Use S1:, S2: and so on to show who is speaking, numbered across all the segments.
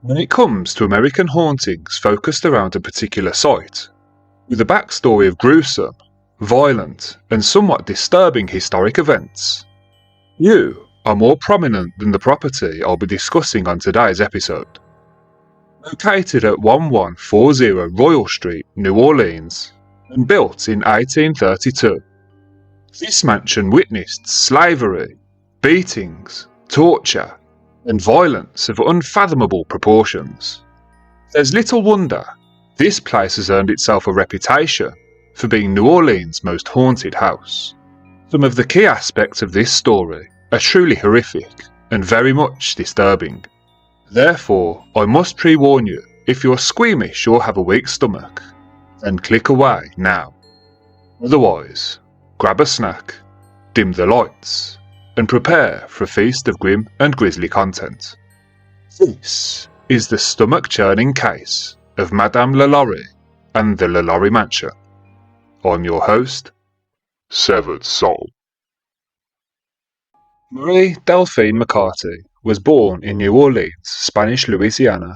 S1: When it comes to American hauntings focused around a particular site, with a backstory of gruesome, violent, and somewhat disturbing historic events, you are more prominent than the property I'll be discussing on today's episode. Located at 1140 Royal Street, New Orleans, and built in 1832, this mansion witnessed slavery, beatings, torture, and violence of unfathomable proportions. There's little wonder this place has earned itself a reputation for being New Orleans' most haunted house. Some of the key aspects of this story are truly horrific and very much disturbing. Therefore, I must pre-warn you, if you're squeamish or have a weak stomach, then click away now. Otherwise, grab a snack, dim the lights, and prepare for a feast of grim and grisly content. This is the stomach-churning case of Madame LaLaurie and the LaLaurie Mansion. I'm your host, Severed Soul. Marie Delphine McCarthy was born in New Orleans, Spanish Louisiana,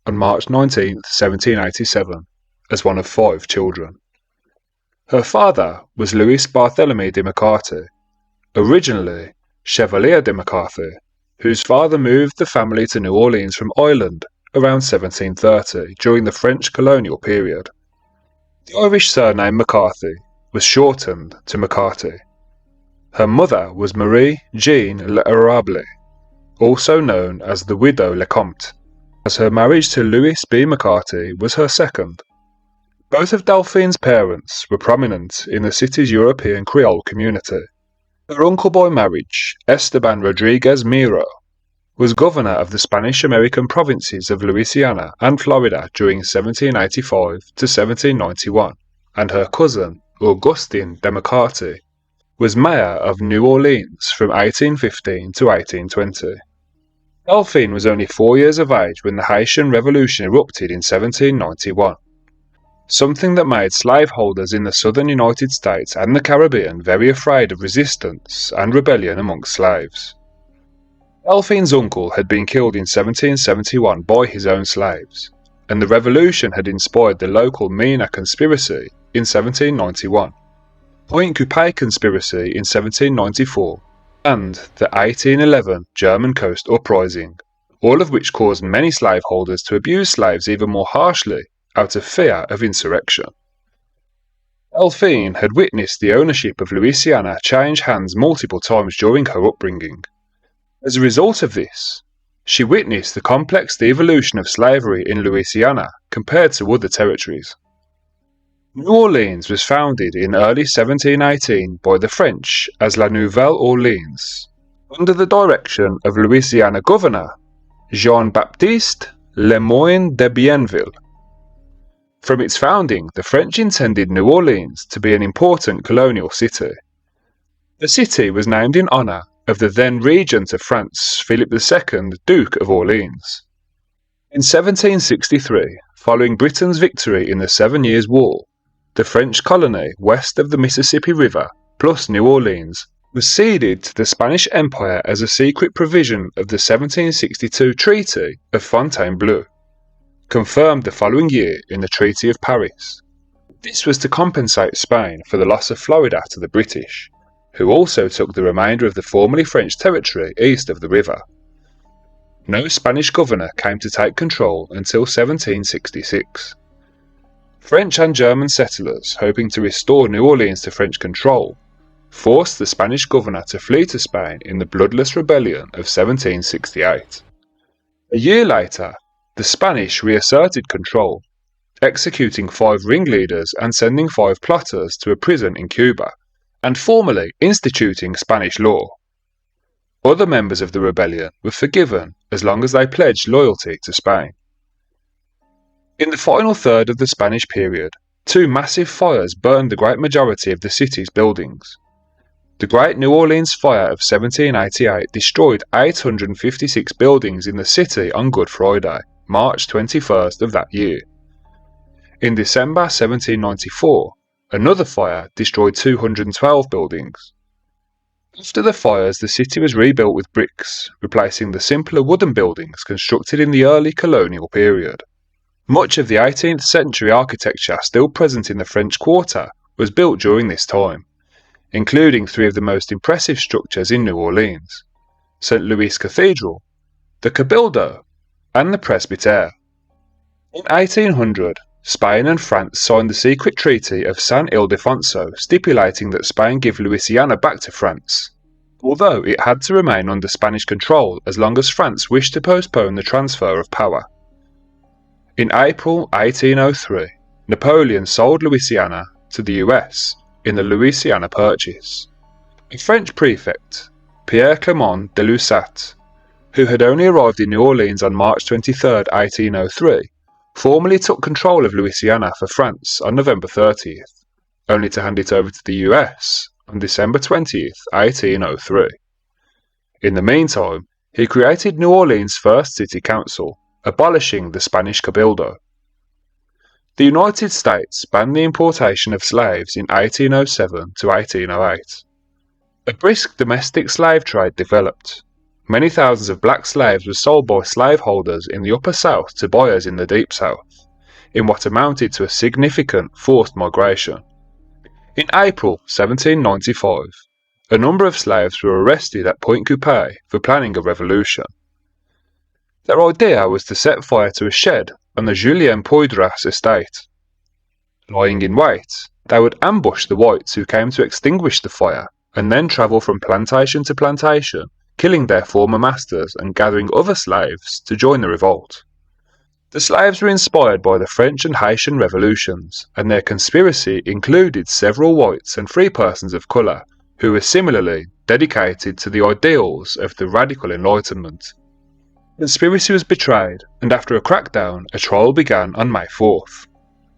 S1: on March 19, 1787, as one of 5 children. Her father was Louis Barthélemy de McCarthy, originally Chevalier de McCarthy, whose father moved the family to New Orleans from Ireland around 1730 during the French colonial period. The Irish surname McCarthy was shortened to McCarthy. Her mother was Marie Jean L'Érable, also known as the widow Lecomte, as her marriage to Louis B. McCarthy was her second. Both of Delphine's parents were prominent in the city's European Creole community. Her uncle by marriage, Esteban Rodriguez Miro, was governor of the Spanish-American provinces of Louisiana and Florida during 1785 to 1791, and her cousin, Augustin de McCarthy, was mayor of New Orleans from 1815 to 1820. Delphine was only 4 years of age when the Haitian Revolution erupted in 1791. Something that made slaveholders in the southern United States and the Caribbean very afraid of resistance and rebellion amongst slaves. Delphine's uncle had been killed in 1771 by his own slaves, and the revolution had inspired the local Mina conspiracy in 1791, Point Coupé conspiracy in 1794, and the 1811 German coast uprising, all of which caused many slaveholders to abuse slaves even more harshly out of fear of insurrection. Delphine had witnessed the ownership of Louisiana change hands multiple times during her upbringing. As a result of this, she witnessed the complex devolution of slavery in Louisiana compared to other territories. New Orleans was founded in early 1718 by the French as La Nouvelle Orleans, under the direction of Louisiana Governor Jean-Baptiste Le Moyne de Bienville. From its founding, the French intended New Orleans to be an important colonial city. The city was named in honour of the then regent of France, Philip II, Duke of Orleans. In 1763, following Britain's victory in the 7 Years' War, the French colony west of the Mississippi River, plus New Orleans, was ceded to the Spanish Empire as a secret provision of the 1762 Treaty of Fontainebleau, confirmed the following year in the Treaty of Paris. This was to compensate Spain for the loss of Florida to the British, who also took the remainder of the formerly French territory east of the river. No Spanish governor came to take control until 1766. French and German settlers, hoping to restore New Orleans to French control, forced the Spanish governor to flee to Spain in the bloodless rebellion of 1768. A year later, the Spanish reasserted control, executing 5 ringleaders and sending 5 plotters to a prison in Cuba, and formally instituting Spanish law. Other members of the rebellion were forgiven as long as they pledged loyalty to Spain. In the final third of the Spanish period, 2 massive fires burned the great majority of the city's buildings. The Great New Orleans Fire of 1788 destroyed 856 buildings in the city on Good Friday, March 21st of that year. In December 1794, another fire destroyed 212 buildings. After the fires, the city was rebuilt with bricks, replacing the simpler wooden buildings constructed in the early colonial period. Much of the 18th century architecture still present in the French Quarter was built during this time, including three of the most impressive structures in New Orleans: St. Louis Cathedral, the Cabildo, and the Presbytère. In 1800, Spain and France signed the secret Treaty of San Ildefonso, stipulating that Spain give Louisiana back to France, although it had to remain under Spanish control as long as France wished to postpone the transfer of power. In April 1803, Napoleon sold Louisiana to the US in the Louisiana Purchase. A French prefect, Pierre Clément de Lussat, who had only arrived in New Orleans on March 23, 1803, formally took control of Louisiana for France on November 30th, only to hand it over to the US on December 20th, 1803. In the meantime, he created New Orleans' first city council, abolishing the Spanish Cabildo. The United States banned the importation of slaves in 1807 to 1808. A brisk domestic slave trade developed. Many thousands of black slaves were sold by slaveholders in the Upper South to buyers in the Deep South, in what amounted to a significant forced migration. In April 1795, a number of slaves were arrested at Point Coupé for planning a revolution. Their idea was to set fire to a shed on the Julien Poydras estate. Lying in wait, they would ambush the whites who came to extinguish the fire, and then travel from plantation to plantation, killing their former masters and gathering other slaves to join the revolt. The slaves were inspired by the French and Haitian revolutions, and their conspiracy included several whites and free persons of colour who were similarly dedicated to the ideals of the radical Enlightenment. The conspiracy was betrayed, and after a crackdown, a trial began on May 4th.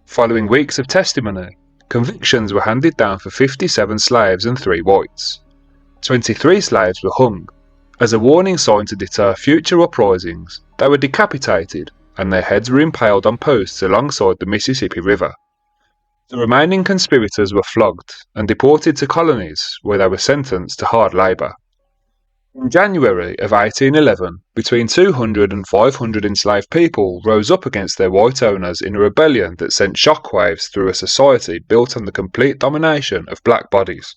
S1: Following weeks of testimony, convictions were handed down for 57 slaves and 3 whites. 23 slaves were hung. As a warning sign to deter future uprisings, they were decapitated, and their heads were impaled on posts alongside the Mississippi River. The remaining conspirators were flogged and deported to colonies where they were sentenced to hard labour. In January of 1811, between 200 and 500 enslaved people rose up against their white owners in a rebellion that sent shockwaves through a society built on the complete domination of black bodies.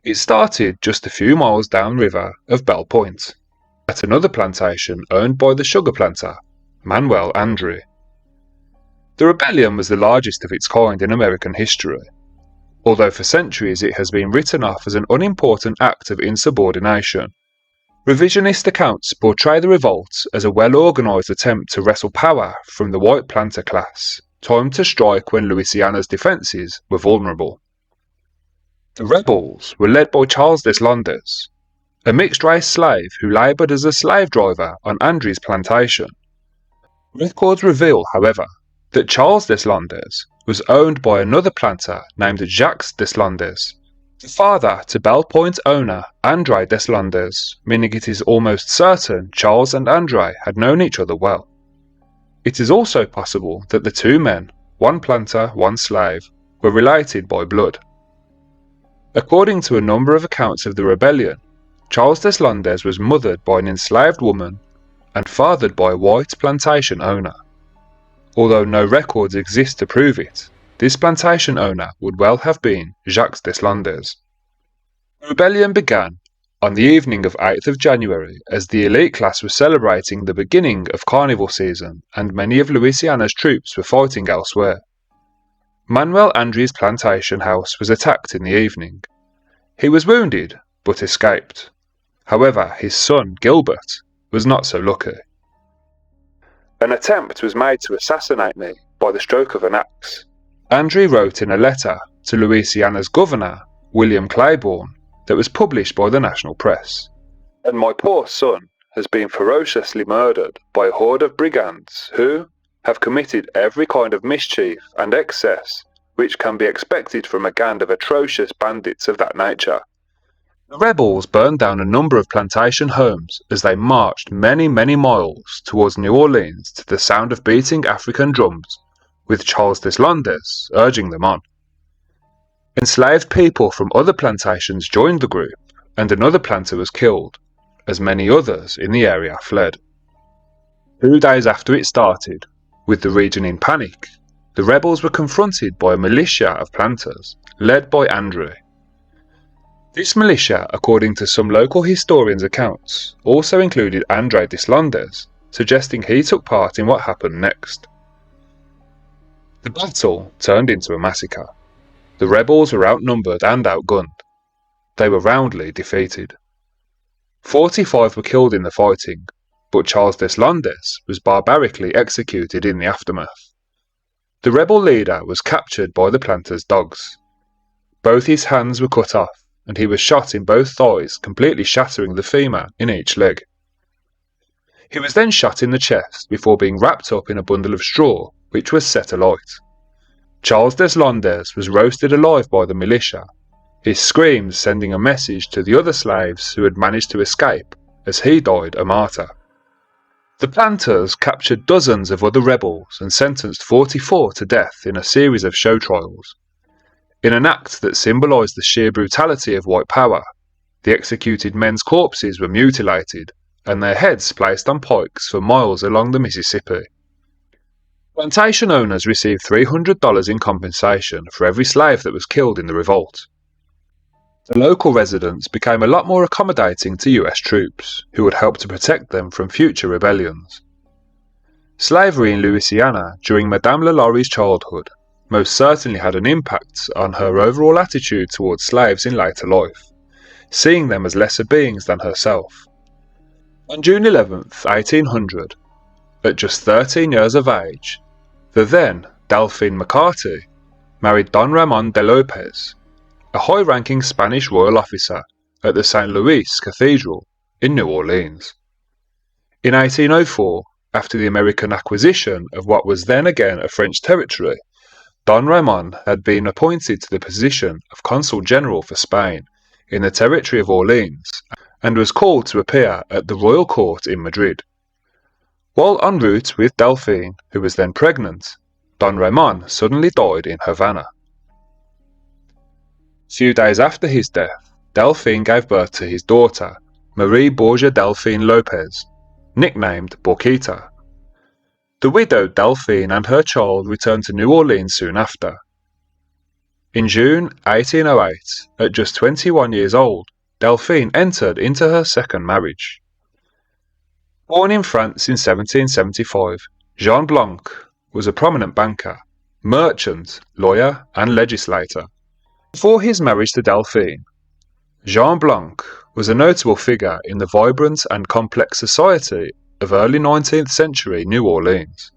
S1: It started just a few miles downriver of Belle Point, at another plantation owned by the sugar planter, Manuel Andre. The rebellion was the largest of its kind in American history, although for centuries it has been written off as an unimportant act of insubordination. Revisionist accounts portray the revolt as a well-organised attempt to wrestle power from the white planter class, timed to strike when Louisiana's defences were vulnerable. The rebels were led by Charles Deslandes, a mixed-race slave who laboured as a slave driver on Andre's plantation. Records reveal, however, that Charles Deslandes was owned by another planter named Jacques Deslandes, the father to Belle Point owner Andre Deslandes, meaning it is almost certain Charles and Andre had known each other well. It is also possible that the two men, one planter, one slave, were related by blood. According to a number of accounts of the rebellion, Charles Deslandes was mothered by an enslaved woman and fathered by a white plantation owner. Although no records exist to prove it, this plantation owner would well have been Jacques Deslandes. The rebellion began on the evening of 8th of January as the elite class was celebrating the beginning of carnival season and many of Louisiana's troops were fighting elsewhere. Manuel Andre's plantation house was attacked in the evening. He was wounded, but escaped. However, his son, Gilbert, was not so lucky. An attempt was made to assassinate me by the stroke of an axe. Andre wrote in a letter to Louisiana's governor, William Claiborne, that was published by the national press. And my poor son has been ferociously murdered by a horde of brigands who have committed every kind of mischief and excess which can be expected from a gang of atrocious bandits of that nature. The rebels burned down a number of plantation homes as they marched many miles towards New Orleans to the sound of beating African drums, with Charles Deslandes urging them on. Enslaved people from other plantations joined the group, and another planter was killed, as many others in the area fled. 2 days after it started, with the region in panic, the rebels were confronted by a militia of planters, led by Andrew. This militia, according to some local historians' accounts, also included André Deslandes, suggesting he took part in what happened next. The battle turned into a massacre. The rebels were outnumbered and outgunned. They were roundly defeated. 45 were killed in the fighting, but Charles Deslandes was barbarically executed in the aftermath. The rebel leader was captured by the planters' dogs. Both his hands were cut off, and he was shot in both thighs, completely shattering the femur in each leg. He was then shot in the chest before being wrapped up in a bundle of straw, which was set alight. Charles Deslandes was roasted alive by the militia, his screams sending a message to the other slaves who had managed to escape, as he died a martyr. The planters captured dozens of other rebels and sentenced 44 to death in a series of show trials. In an act that symbolised the sheer brutality of white power, the executed men's corpses were mutilated and their heads placed on pikes for miles along the Mississippi. Plantation owners received $300 in compensation for every slave that was killed in the revolt. The local residents became a lot more accommodating to US troops, who would help to protect them from future rebellions. Slavery in Louisiana during Madame LaLaurie's childhood most certainly had an impact on her overall attitude towards slaves in later life, seeing them as lesser beings than herself. On June 11, 1800, at just 13 years of age, the then Delphine McCarty married Don Ramon de Lopez, a high-ranking Spanish royal officer at the St. Louis Cathedral in New Orleans. In 1804, after the American acquisition of what was then again a French territory, Don Ramon had been appointed to the position of Consul General for Spain in the territory of Orleans and was called to appear at the royal court in Madrid. While en route with Delphine, who was then pregnant, Don Ramon suddenly died in Havana. A few days after his death, Delphine gave birth to his daughter, Marie Borgia Delphine Lopez, nicknamed Borquita. The widowed Delphine and her child returned to New Orleans soon after. In June 1808, at just 21 years old, Delphine entered into her second marriage. Born in France in 1775, Jean Blanc was a prominent banker, merchant, lawyer, and legislator. Before his marriage to Delphine, Jean Blanc was a notable figure in the vibrant and complex society of early 19th century New Orleans.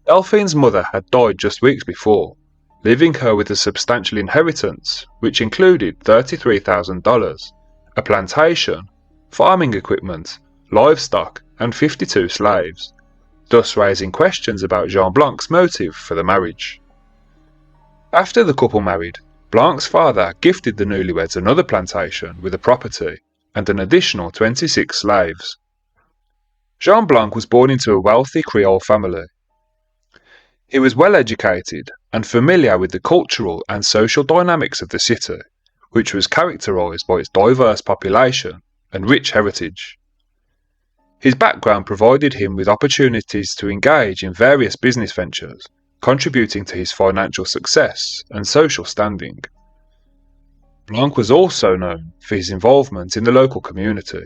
S1: Delphine's mother had died just weeks before, leaving her with a substantial inheritance which included $33,000, a plantation, farming equipment, livestock, and 52 slaves, thus raising questions about Jean Blanc's motive for the marriage. After the couple married, Blanc's father gifted the newlyweds another plantation with a property and an additional 26 slaves. Jean Blanc was born into a wealthy Creole family. He was well educated and familiar with the cultural and social dynamics of the city, which was characterized by its diverse population and rich heritage. His background provided him with opportunities to engage in various business ventures, contributing to his financial success and social standing. Blanc was also known for his involvement in the local community,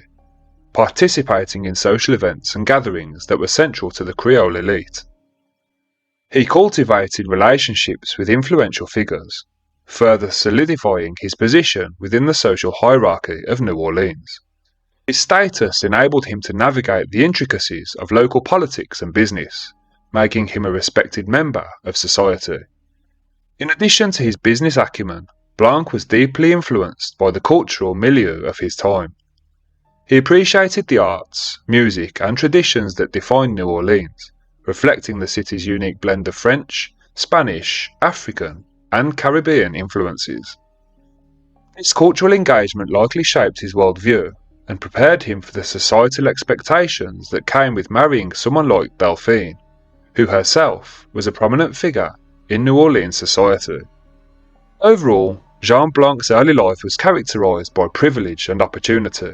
S1: participating in social events and gatherings that were central to the Creole elite. He cultivated relationships with influential figures, further solidifying his position within the social hierarchy of New Orleans. His status enabled him to navigate the intricacies of local politics and business, making him a respected member of society. In addition to his business acumen, Blanc was deeply influenced by the cultural milieu of his time. He appreciated the arts, music, and traditions that defined New Orleans, reflecting the city's unique blend of French, Spanish, African, and Caribbean influences. This cultural engagement likely shaped his worldview and prepared him for the societal expectations that came with marrying someone like Delphine, who herself was a prominent figure in New Orleans society. Overall, Jean Blanc's early life was characterised by privilege and opportunity,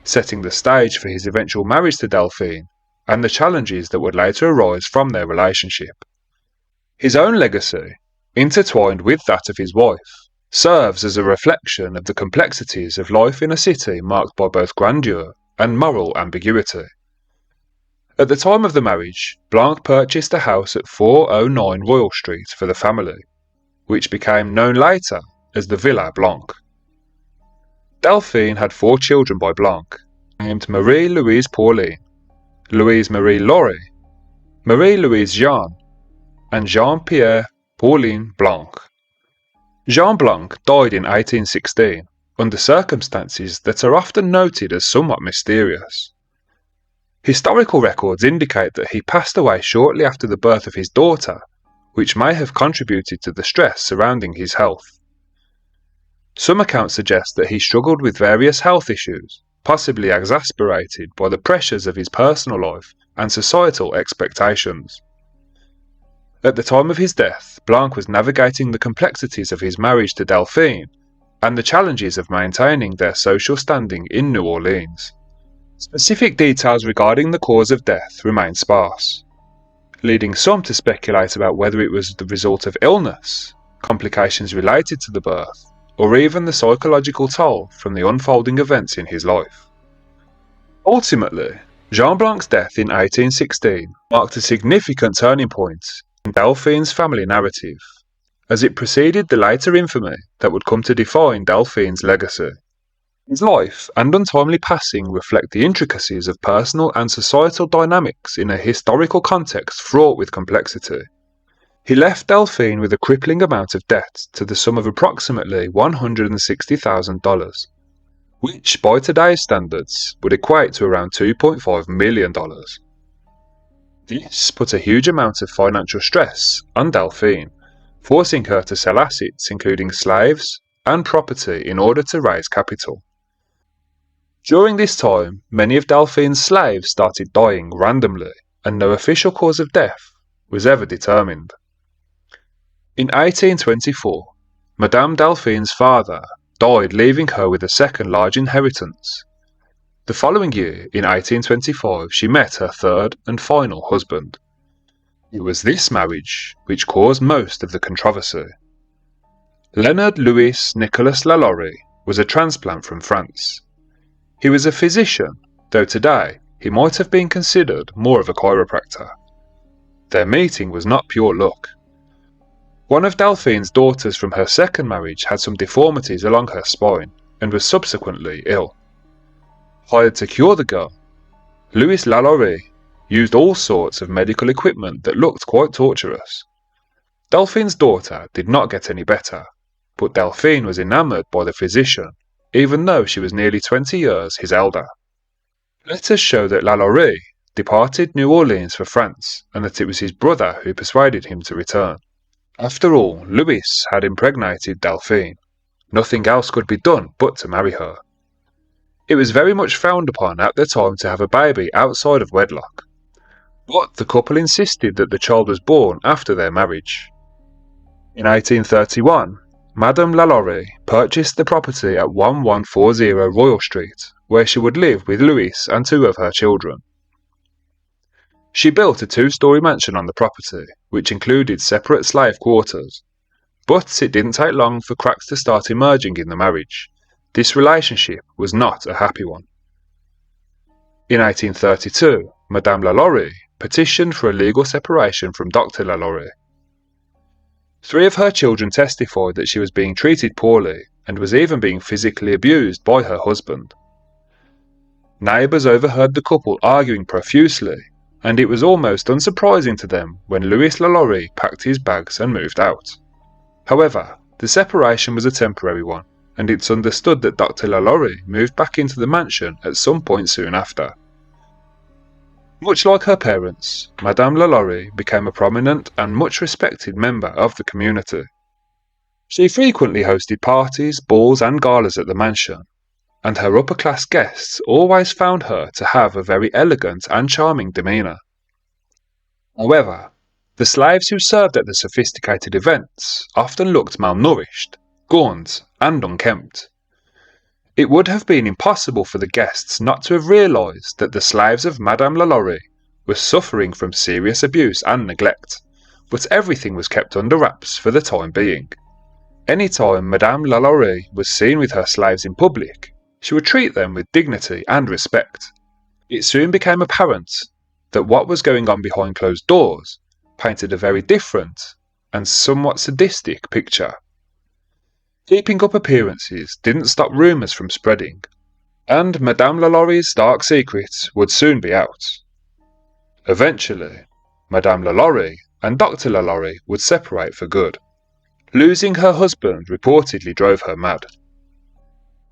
S1: setting the stage for his eventual marriage to Delphine and the challenges that would later arise from their relationship. His own legacy, intertwined with that of his wife, serves as a reflection of the complexities of life in a city marked by both grandeur and moral ambiguity. At the time of the marriage, Blanc purchased a house at 409 Royal Street for the family, which became known later as the Villa Blanc. Delphine had 4 children by Blanc, named Marie-Louise Pauline, Louise-Marie Laurie, Marie-Louise Jeanne, and Jean-Pierre Pauline Blanc. Jean Blanc died in 1816 under circumstances that are often noted as somewhat mysterious. Historical records indicate that he passed away shortly after the birth of his daughter, which may have contributed to the stress surrounding his health. Some accounts suggest that he struggled with various health issues, possibly exasperated by the pressures of his personal life and societal expectations. At the time of his death, Blanc was navigating the complexities of his marriage to Delphine and the challenges of maintaining their social standing in New Orleans. Specific details regarding the cause of death remain sparse, leading some to speculate about whether it was the result of illness, complications related to the birth, or even the psychological toll from the unfolding events in his life. Ultimately, Jean Blanc's death in 1816 marked a significant turning point in Delphine's family narrative, as it preceded the later infamy that would come to define Delphine's legacy. His life and untimely passing reflect the intricacies of personal and societal dynamics in a historical context fraught with complexity. He left Delphine with a crippling amount of debt to the sum of approximately $160,000, which by today's standards would equate to around $2.5 million. This put a huge amount of financial stress on Delphine, forcing her to sell assets including slaves and property in order to raise capital. During this time, many of Delphine's slaves started dying randomly, and no official cause of death was ever determined. In 1824, Madame Delphine's father died, leaving her with a second large inheritance. The following year, in 1825, she met her third and final husband. It was this marriage which caused most of the controversy. Leonard Louis Nicolas LaLaurie was a transplant from France. He was a physician, though today he might have been considered more of a chiropractor. Their meeting was not pure luck. One of Delphine's daughters from her second marriage had some deformities along her spine and was subsequently ill. Hired to cure the girl, Louis LaLaurie used all sorts of medical equipment that looked quite torturous. Delphine's daughter did not get any better, but Delphine was enamoured by the physician, even though she was nearly 20 years his elder. Letters show that LaLaurie departed New Orleans for France and that it was his brother who persuaded him to return. After all, Louis had impregnated Delphine. Nothing else could be done but to marry her. It was very much frowned upon at the time to have a baby outside of wedlock, but the couple insisted that the child was born after their marriage. In 1831, Madame LaLaurie purchased the property at 1140 Royal Street, where she would live with Louis and 2 of her children. She built a 2-story mansion on the property, which included separate slave quarters, but it didn't take long for cracks to start emerging in the marriage. This relationship was not a happy one. In 1832, Madame LaLaurie petitioned for a legal separation from Dr. LaLaurie. 3 of her children testified that she was being treated poorly and was even being physically abused by her husband. Neighbours overheard the couple arguing profusely, and it was almost unsurprising to them when Louis LaLaurie packed his bags and moved out. However, the separation was a temporary one, and it's understood that Dr. LaLaurie moved back into the mansion at some point soon after. Much like her parents, Madame LaLaurie became a prominent and much respected member of the community. She frequently hosted parties, balls and galas at the mansion, and her upper-class guests always found her to have a very elegant and charming demeanour. However, the slaves who served at the sophisticated events often looked malnourished, gaunt, and unkempt. It would have been impossible for the guests not to have realised that the slaves of Madame LaLaurie were suffering from serious abuse and neglect, but everything was kept under wraps for the time being. Any time Madame LaLaurie was seen with her slaves in public, she would treat them with dignity and respect. It soon became apparent that what was going on behind closed doors painted a very different and somewhat sadistic picture. Keeping up appearances didn't stop rumours from spreading, and Madame LaLaurie's dark secret would soon be out. Eventually, Madame LaLaurie and Dr. LaLaurie would separate for good. Losing her husband reportedly drove her mad.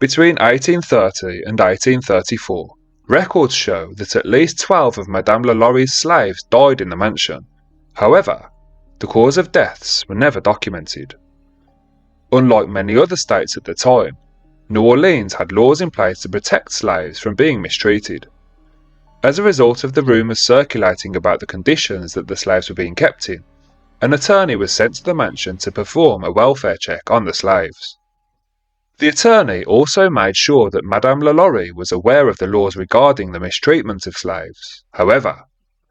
S1: Between 1830 and 1834, records show that at least 12 of Madame LaLaurie's slaves died in the mansion. However, the cause of deaths were never documented. Unlike many other states at the time, New Orleans had laws in place to protect slaves from being mistreated. As a result of the rumours circulating about the conditions that the slaves were being kept in, an attorney was sent to the mansion to perform a welfare check on the slaves. The attorney also made sure that Madame LaLaurie was aware of the laws regarding the mistreatment of slaves. However,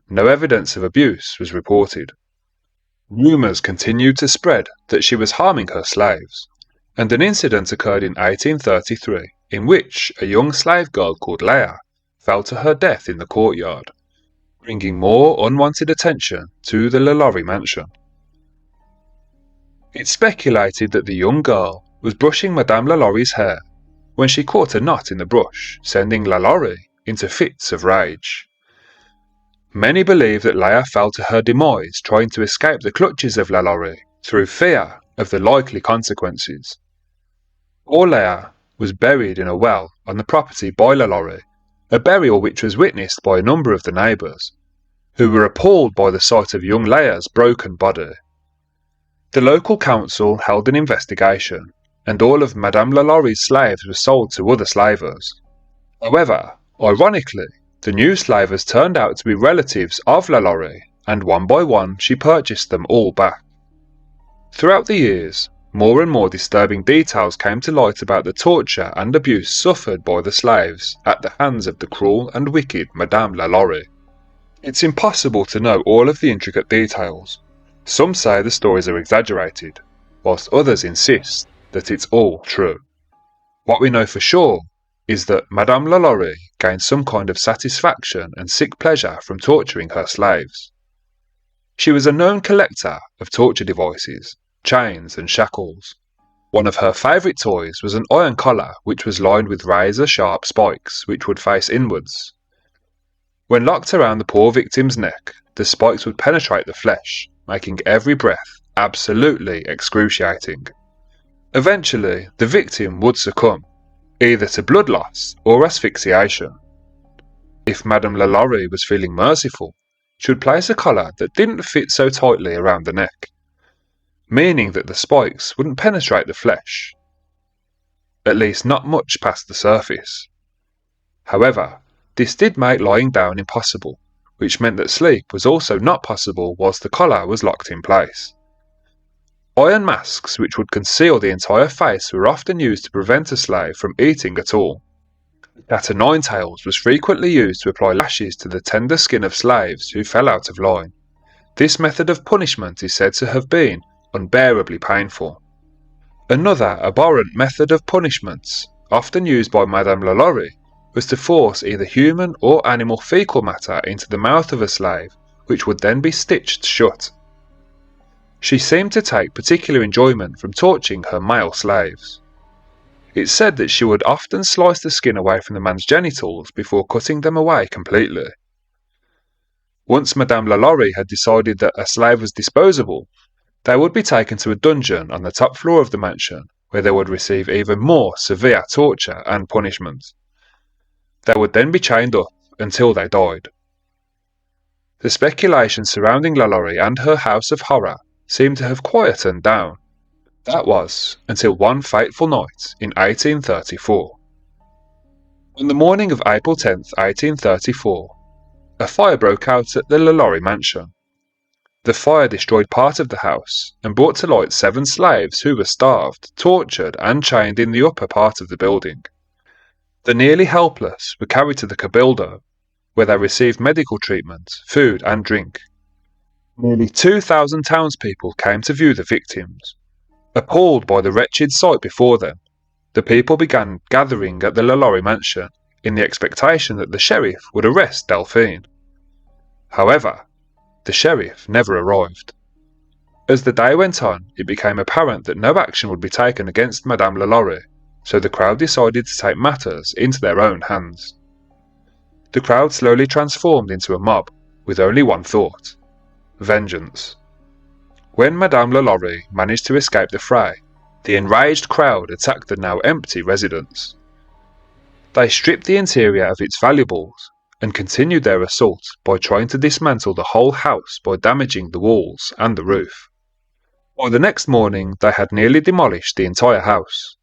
S1: no evidence of abuse was reported. Rumours continued to spread that she was harming her slaves, and an incident occurred in 1833 in which a young slave girl called Leah fell to her death in the courtyard, bringing more unwanted attention to the LaLaurie Mansion. It's speculated that the young girl was brushing Madame LaLaurie's hair when she caught a knot in the brush, sending LaLaurie into fits of rage. Many believe that Leah fell to her demise trying to escape the clutches of LaLaurie through fear of the likely consequences. Poor Leah was buried in a well on the property by LaLaurie, a burial which was witnessed by a number of the neighbours, who were appalled by the sight of young Leah's broken body. The local council held an investigation, and all of Madame LaLaurie's slaves were sold to other slavers. However, ironically, the new slavers turned out to be relatives of LaLaurie, and one by one she purchased them all back. Throughout the years, more and more disturbing details came to light about the torture and abuse suffered by the slaves at the hands of the cruel and wicked Madame LaLaurie. It's impossible to know all of the intricate details. Some say the stories are exaggerated, whilst others insist that it's all true. What we know for sure is that Madame LaLaurie gained some kind of satisfaction and sick pleasure from torturing her slaves. She was a known collector of torture devices, chains and shackles. One of her favourite toys was an iron collar which was lined with razor-sharp spikes which would face inwards. When locked around the poor victim's neck, the spikes would penetrate the flesh, making every breath absolutely excruciating. Eventually, the victim would succumb, either to blood loss or asphyxiation. If Madame LaLaurie was feeling merciful, she would place a collar that didn't fit so tightly around the neck, meaning that the spikes wouldn't penetrate the flesh, at least not much past the surface. However, this did make lying down impossible, which meant that sleep was also not possible whilst the collar was locked in place. Iron masks which would conceal the entire face were often used to prevent a slave from eating at all. Cat o' nine tails was frequently used to apply lashes to the tender skin of slaves who fell out of line. This method of punishment is said to have been unbearably painful. Another abhorrent method of punishments, often used by Madame LaLaurie, was to force either human or animal fecal matter into the mouth of a slave, which would then be stitched shut. She seemed to take particular enjoyment from torturing her male slaves. It's said that she would often slice the skin away from the man's genitals before cutting them away completely. Once Madame LaLaurie had decided that a slave was disposable, they would be taken to a dungeon on the top floor of the mansion, where they would receive even more severe torture and punishment. They would then be chained up until they died. The speculation surrounding LaLaurie and her house of horror seemed to have quietened down. That was until one fateful night in 1834. On the morning of April 10th, 1834, a fire broke out at the LaLaurie Mansion. The fire destroyed part of the house and brought to light 7 slaves who were starved, tortured, and chained in the upper part of the building. The nearly helpless were carried to the Cabildo, where they received medical treatment, food, and drink. Nearly 2,000 townspeople came to view the victims. Appalled by the wretched sight before them, the people began gathering at the LaLaurie Mansion in the expectation that the sheriff would arrest Delphine. However, the sheriff never arrived. As the day went on, it became apparent that no action would be taken against Madame LaLaurie, so the crowd decided to take matters into their own hands. The crowd slowly transformed into a mob, with only one thought: vengeance. When Madame LaLaurie managed to escape the fray, the enraged crowd attacked the now empty residence. They stripped the interior of its valuables and continued their assault by trying to dismantle the whole house by damaging the walls and the roof. By the next morning, they had nearly demolished the entire house.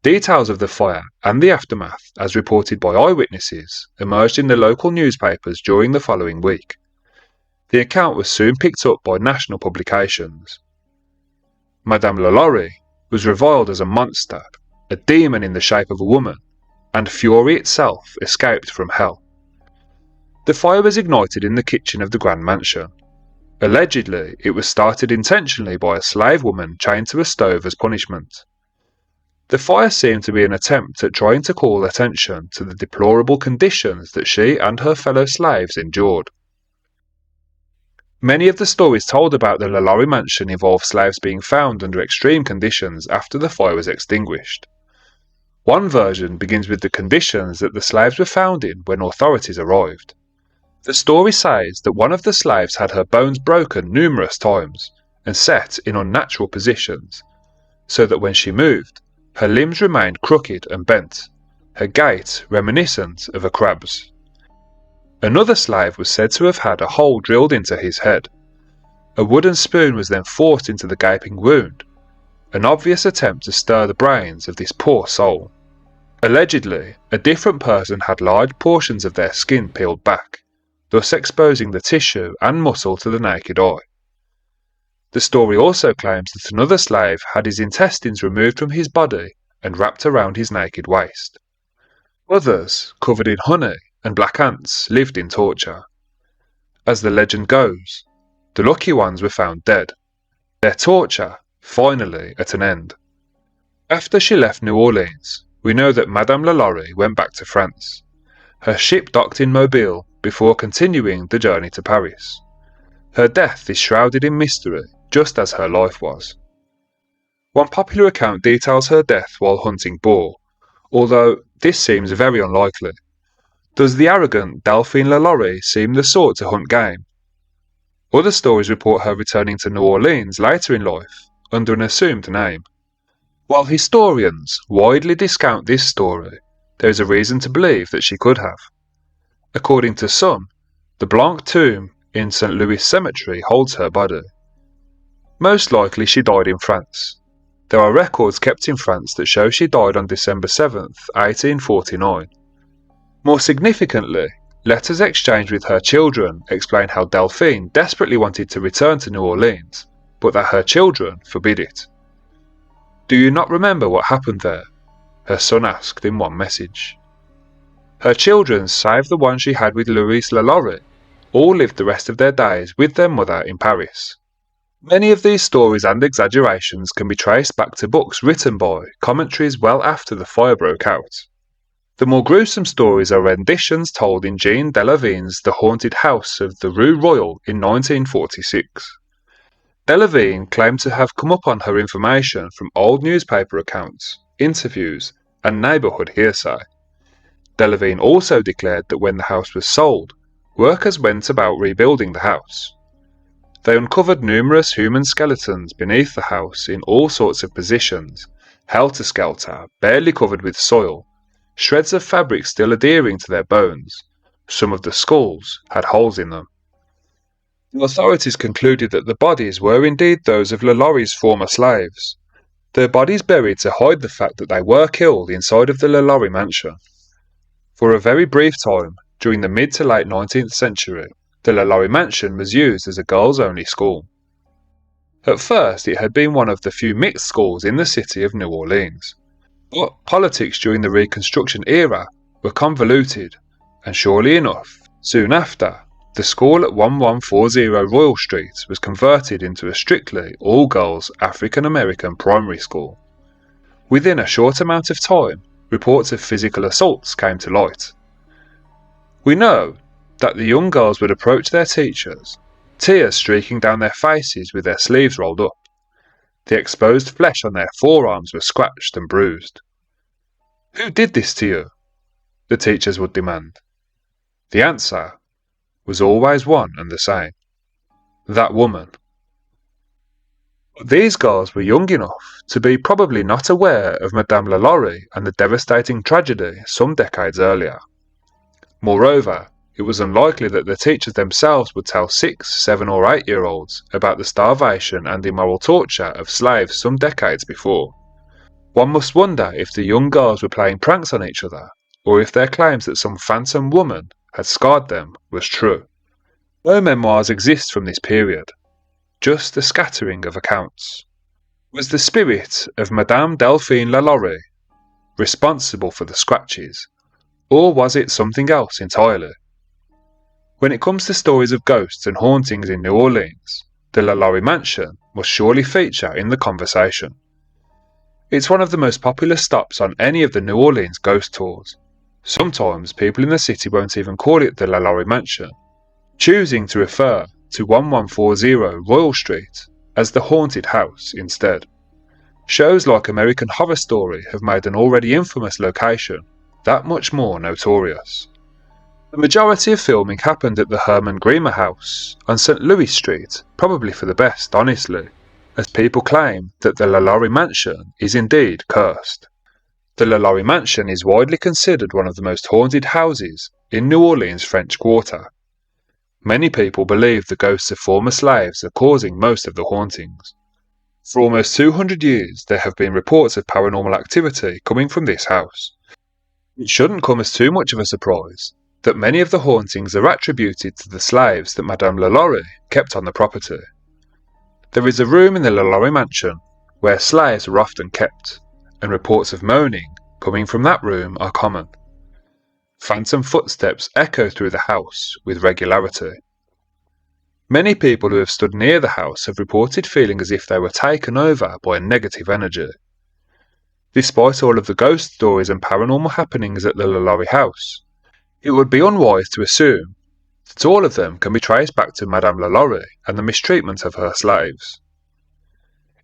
S1: Details of the fire and the aftermath, as reported by eyewitnesses, emerged in the local newspapers during the following week. The account was soon picked up by national publications. Madame LaLaurie was reviled as a monster, a demon in the shape of a woman, and fury itself escaped from hell. The fire was ignited in the kitchen of the Grand Mansion. Allegedly, it was started intentionally by a slave woman chained to a stove as punishment. The fire seemed to be an attempt at trying to call attention to the deplorable conditions that she and her fellow slaves endured. Many of the stories told about the LaLaurie Mansion involve slaves being found under extreme conditions after the fire was extinguished. One version begins with the conditions that the slaves were found in when authorities arrived. The story says that one of the slaves had her bones broken numerous times and set in unnatural positions, so that when she moved, her limbs remained crooked and bent, her gait reminiscent of a crab's. Another slave was said to have had a hole drilled into his head. A wooden spoon was then forced into the gaping wound, an obvious attempt to stir the brains of this poor soul. Allegedly, a different person had large portions of their skin peeled back, thus exposing the tissue and muscle to the naked eye. The story also claims that another slave had his intestines removed from his body and wrapped around his naked waist. Others, covered in honey and black ants, lived in torture. As the legend goes, the lucky ones were found dead, their torture finally at an end. After she left New Orleans, we know that Madame LaLaurie went back to France. Her ship docked in Mobile before continuing the journey to Paris. Her death is shrouded in mystery, just as her life was. One popular account details her death while hunting boar, although this seems very unlikely. Does the arrogant Delphine LaLaurie seem the sort to hunt game? Other stories report her returning to New Orleans later in life, under an assumed name. While historians widely discount this story, there is a reason to believe that she could have. According to some, the Blanc tomb in St. Louis Cemetery holds her body. Most likely she died in France. There are records kept in France that show she died on December 7th, 1849. More significantly, letters exchanged with her children explain how Delphine desperately wanted to return to New Orleans, but that her children forbid it. "Do you not remember what happened there?" her son asked in one message. Her children, save the one she had with Louise LaLaurie, all lived the rest of their days with their mother in Paris. Many of these stories and exaggerations can be traced back to books written by commentaries well after the fire broke out. The more gruesome stories are renditions told in Jean Delavigne's The Haunted House of the Rue Royale in 1946. Delavigne claimed to have come upon her information from old newspaper accounts, interviews, and neighbourhood hearsay. Delavigne also declared that when the house was sold, workers went about rebuilding the house. They uncovered numerous human skeletons beneath the house in all sorts of positions, helter-skelter, barely covered with soil, shreds of fabric still adhering to their bones. Some of the skulls had holes in them. The authorities concluded that the bodies were indeed those of LaLaurie's former slaves, their bodies buried to hide the fact that they were killed inside of the LaLaurie Mansion. For a very brief time, during the mid to late 19th century, The LaLaurie Mansion was used as a girls-only school. At first, it had been one of the few mixed schools in the city of New Orleans. But politics during the Reconstruction era were convoluted, and surely enough, soon after, the school at 1140 Royal Street was converted into a strictly all-girls African-American primary school. Within a short amount of time, reports of physical assaults came to light. We know that the young girls would approach their teachers, tears streaking down their faces with their sleeves rolled up. The exposed flesh on their forearms was scratched and bruised. "Who did this to you?" the teachers would demand. The answer was always one and the same: that woman. These girls were young enough to be probably not aware of Madame LaLaurie and the devastating tragedy some decades earlier. Moreover, it was unlikely that the teachers themselves would tell 6, 7 or 8-year-olds about the starvation and immoral torture of slaves some decades before. One must wonder if the young girls were playing pranks on each other, or if their claims that some phantom woman had scarred them was true. No memoirs exist from this period, just a scattering of accounts. Was the spirit of Madame Delphine LaLaurie responsible for the scratches, or was it something else entirely? When it comes to stories of ghosts and hauntings in New Orleans, the LaLaurie Mansion must surely feature in the conversation. It's one of the most popular stops on any of the New Orleans ghost tours. Sometimes people in the city won't even call it the LaLaurie Mansion, choosing to refer to 1140 Royal Street as the haunted house instead. Shows like American Horror Story have made an already infamous location that much more notorious. The majority of filming happened at the Herman Griemer House on St. Louis Street, probably for the best, honestly, as people claim that the LaLaurie Mansion is indeed cursed. The LaLaurie Mansion is widely considered one of the most haunted houses in New Orleans' French Quarter. Many people believe the ghosts of former slaves are causing most of the hauntings. For almost 200 years, there have been reports of paranormal activity coming from this house. It shouldn't come as too much of a surprise that many of the hauntings are attributed to the slaves that Madame LaLaurie kept on the property. There is a room in the LaLaurie Mansion where slaves are often kept, and reports of moaning coming from that room are common. Phantom footsteps echo through the house with regularity. Many people who have stood near the house have reported feeling as if they were taken over by a negative energy. Despite all of the ghost stories and paranormal happenings at the LaLaurie house, it would be unwise to assume that all of them can be traced back to Madame LaLaurie and the mistreatment of her slaves.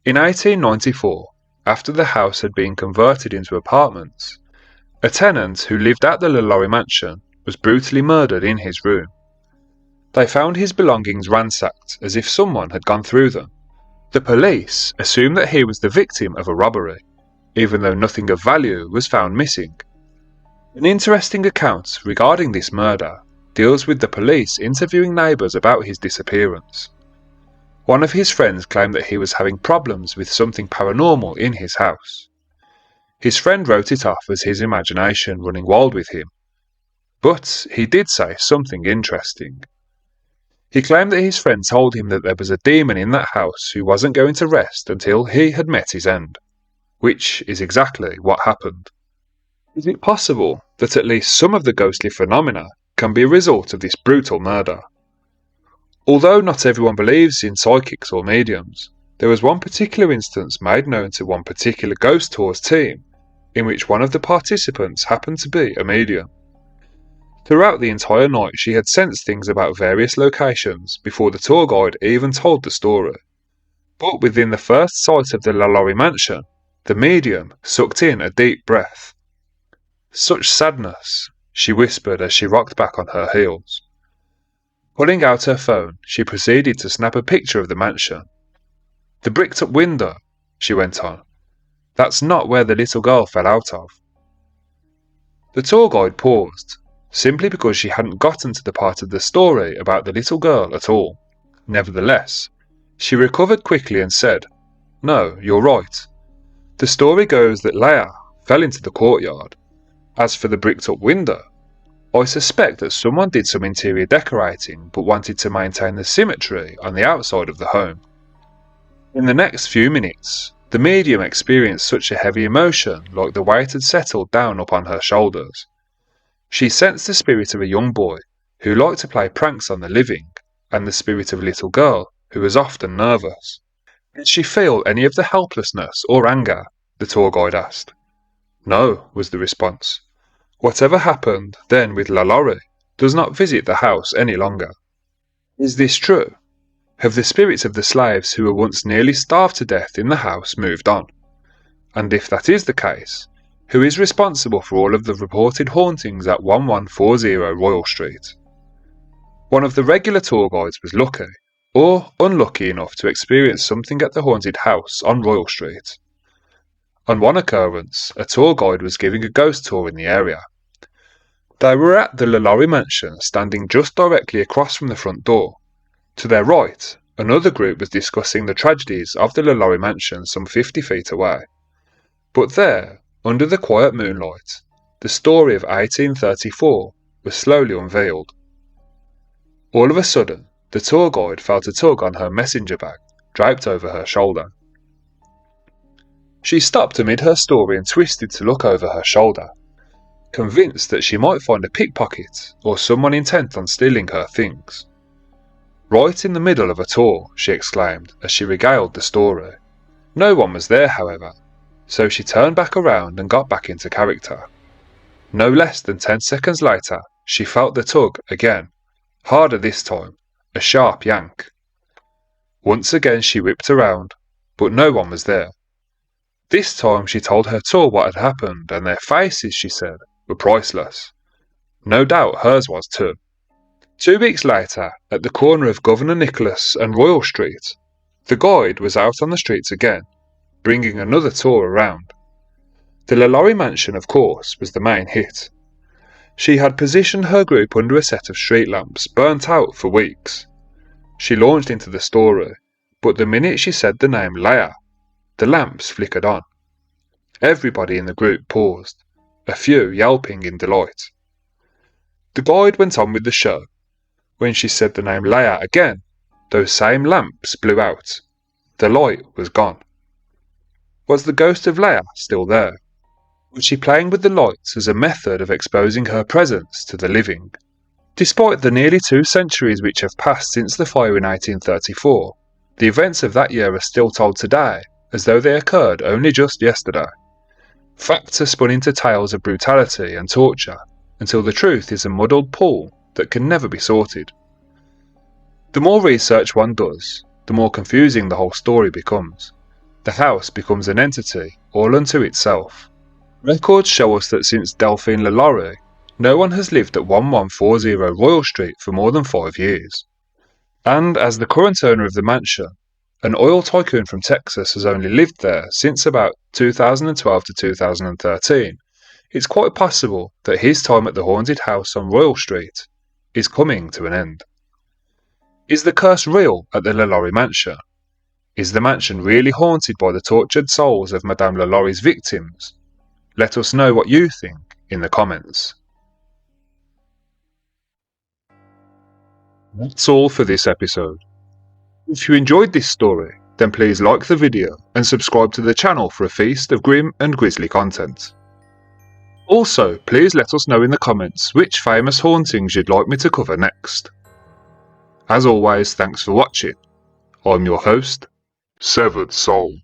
S1: In 1894, after the house had been converted into apartments, a tenant who lived at the LaLaurie Mansion was brutally murdered in his room. They found his belongings ransacked as if someone had gone through them. The police assumed that he was the victim of a robbery, even though nothing of value was found missing. An interesting account regarding this murder deals with the police interviewing neighbours about his disappearance. One of his friends claimed that he was having problems with something paranormal in his house. His friend wrote it off as his imagination running wild with him, but he did say something interesting. He claimed that his friend told him that there was a demon in that house who wasn't going to rest until he had met his end, which is exactly what happened. Is it possible that at least some of the ghostly phenomena can be a result of this brutal murder? Although not everyone believes in psychics or mediums, there was one particular instance made known to one particular ghost tours team in which one of the participants happened to be a medium. Throughout the entire night she had sensed things about various locations before the tour guide even told the story. But within the first sight of the LaLaurie Mansion, the medium sucked in a deep breath. "Such sadness," she whispered as she rocked back on her heels. Pulling out her phone, she proceeded to snap a picture of the mansion. "The bricked up window," she went on. "That's not where the little girl fell out of." The tour guide paused, simply because she hadn't gotten to the part of the story about the little girl at all. Nevertheless, she recovered quickly and said, "No, you're right. The story goes that Leah fell into the courtyard. As for the bricked up window, I suspect that someone did some interior decorating but wanted to maintain the symmetry on the outside of the home. In the next few minutes, the medium experienced such a heavy emotion like the weight had settled down upon her shoulders. She sensed the spirit of a young boy who liked to play pranks on the living, and the spirit of a little girl who was often nervous. Did she feel any of the helplessness or anger? The tour guide asked. No, was the response. Whatever happened then with LaLaurie does not visit the house any longer. Is this true? Have the spirits of the slaves who were once nearly starved to death in the house moved on? And if that is the case, who is responsible for all of the reported hauntings at 1140 Royal Street? One of the regular tour guides was lucky, or unlucky enough to experience something at the haunted house on Royal Street. On one occurrence, a tour guide was giving a ghost tour in the area. They were at the LaLaurie Mansion, standing just directly across from the front door. To their right, another group was discussing the tragedies of the LaLaurie Mansion some 50 feet away. But there, under the quiet moonlight, the story of 1834 was slowly unveiled. All of a sudden, the tour guide felt a tug on her messenger bag, draped over her shoulder. She stopped amid her story and twisted to look over her shoulder, convinced that she might find a pickpocket or someone intent on stealing her things. Right in the middle of a tour, she exclaimed as she regaled the story. No one was there, however, so she turned back around and got back into character. No less than 10 seconds later, she felt the tug again, harder this time, a sharp yank. Once again she whipped around, but no one was there. This time she told her tour what had happened, and their faces, she said, were priceless. No doubt hers was too. 2 weeks later, at the corner of Governor Nicholas and Royal Street, the guide was out on the streets again, bringing another tour around. The LaLaurie Mansion, of course, was the main hit. She had positioned her group under a set of street lamps burnt out for weeks. She launched into the story, but the minute she said the name Leia, the lamps flickered on. Everybody in the group paused, a few yelping in delight. The guide went on with the show. When she said the name Leia again, those same lamps blew out. The light was gone. Was the ghost of Leia still there? Was she playing with the lights as a method of exposing her presence to the living? Despite the nearly 2 centuries which have passed since the fire in 1834, the events of that year are still told today as though they occurred only just yesterday. Facts are spun into tales of brutality and torture until the truth is a muddled pool that can never be sorted. The more research one does, the more confusing the whole story becomes. The house becomes an entity all unto itself. Records show us that since Delphine LaLaurie, no one has lived at 1140 Royal Street for more than 5 years. And as the current owner of the mansion, an oil tycoon from Texas has only lived there since about 2012 to 2013, it's quite possible that his time at the haunted house on Royal Street is coming to an end. Is the curse real at the LaLaurie Mansion? Is the mansion really haunted by the tortured souls of Madame LaLaurie's victims? Let us know what you think in the comments. That's all for this episode. If you enjoyed this story, then please like the video and subscribe to the channel for a feast of grim and grisly content. Also, please let us know in the comments which famous hauntings you'd like me to cover next. As always, thanks for watching. I'm your host, Severed Soul.